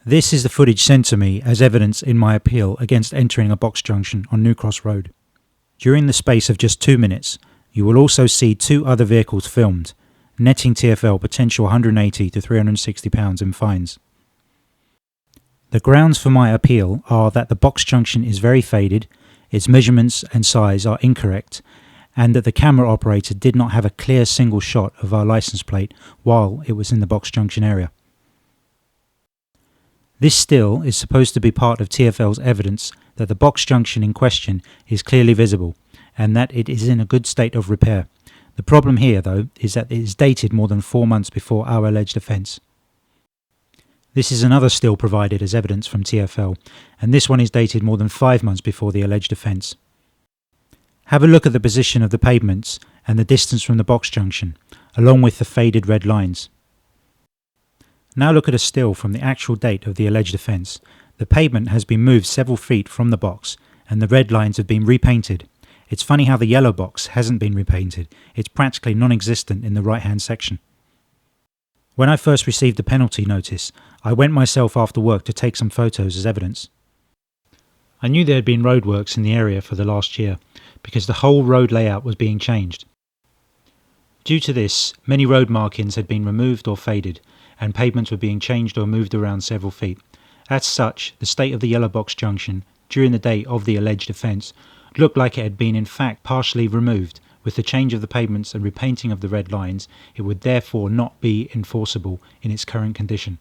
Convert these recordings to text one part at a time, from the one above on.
This is the footage sent to me as evidence in my appeal against entering a box junction on New Cross Road. During the space of just 2 minutes, you will also see 2 other vehicles filmed, netting TFL potential £180 to £360 in fines. The grounds for my appeal are that the box junction is very faded, its measurements and size are incorrect, and that the camera operator did not have a clear single shot of our license plate while it was in the box junction area. This still is supposed to be part of TFL's evidence that the box junction in question is clearly visible and that it is in a good state of repair. The problem here, though, is that it is dated more than 4 months before our alleged offence. This is another still provided as evidence from TFL, and this one is dated more than 5 months before the alleged offence. Have a look at the position of the pavements and the distance from the box junction, along with the faded red lines. Now look at a still from the actual date of the alleged offence. The pavement has been moved several feet from the box and the red lines have been repainted. It's funny how the yellow box hasn't been repainted. It's practically non-existent in the right-hand section. When I first received the penalty notice, I went myself after work to take some photos as evidence. I knew there had been roadworks in the area for the last year because the whole road layout was being changed. Due to this, many road markings had been removed or faded, and pavements were being changed or moved around several feet. As such, the state of the yellow box junction during the date of the alleged offence looked like it had been in fact partially removed. With the change of the pavements and repainting of the red lines, it would therefore not be enforceable in its current condition.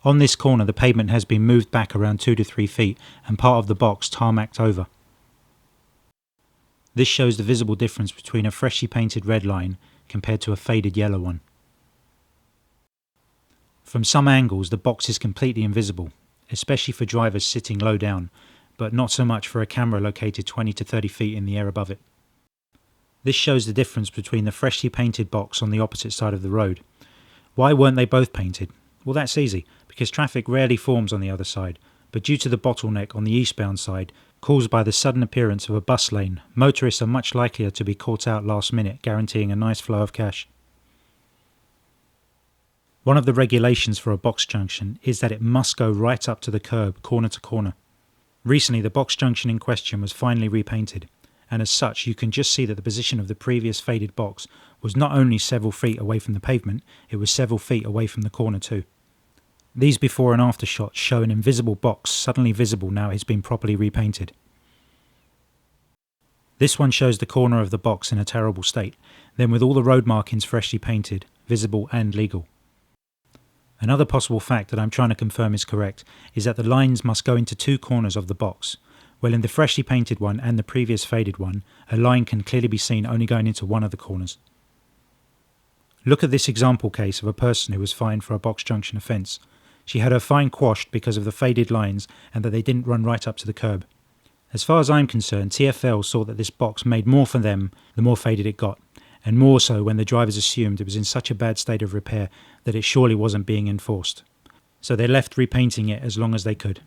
On this corner, the pavement has been moved back around 2 to 3 feet and part of the box tarmacked over. This shows the visible difference between a freshly painted red line compared to a faded yellow one. From some angles, the box is completely invisible, especially for drivers sitting low down, but not so much for a camera located 20 to 30 feet in the air above it. This shows the difference between the freshly painted box on the opposite side of the road. Why weren't they both painted? Well, that's easy, because traffic rarely forms on the other side, but due to the bottleneck on the eastbound side, caused by the sudden appearance of a bus lane, motorists are much likelier to be caught out last minute, guaranteeing a nice flow of cash. One of the regulations for a box junction is that it must go right up to the curb, corner to corner. Recently, the box junction in question was finally repainted, and as such you can just see that the position of the previous faded box was not only several feet away from the pavement, it was several feet away from the corner too. These before and after shots show an invisible box suddenly visible now it's been properly repainted. This one shows the corner of the box in a terrible state, then with all the road markings freshly painted, visible and legal. Another possible fact that I'm trying to confirm is correct is that the lines must go into 2 corners of the box. Well, in the freshly painted one and the previous faded one, a line can clearly be seen only going into one of the corners. Look at this example case of a person who was fined for a box junction offence. She had her fine quashed because of the faded lines and that they didn't run right up to the curb. As far as I'm concerned, TFL saw that this box made more for them the more faded it got, and more so when the drivers assumed it was in such a bad state of repair that it surely wasn't being enforced. So they left repainting it as long as they could.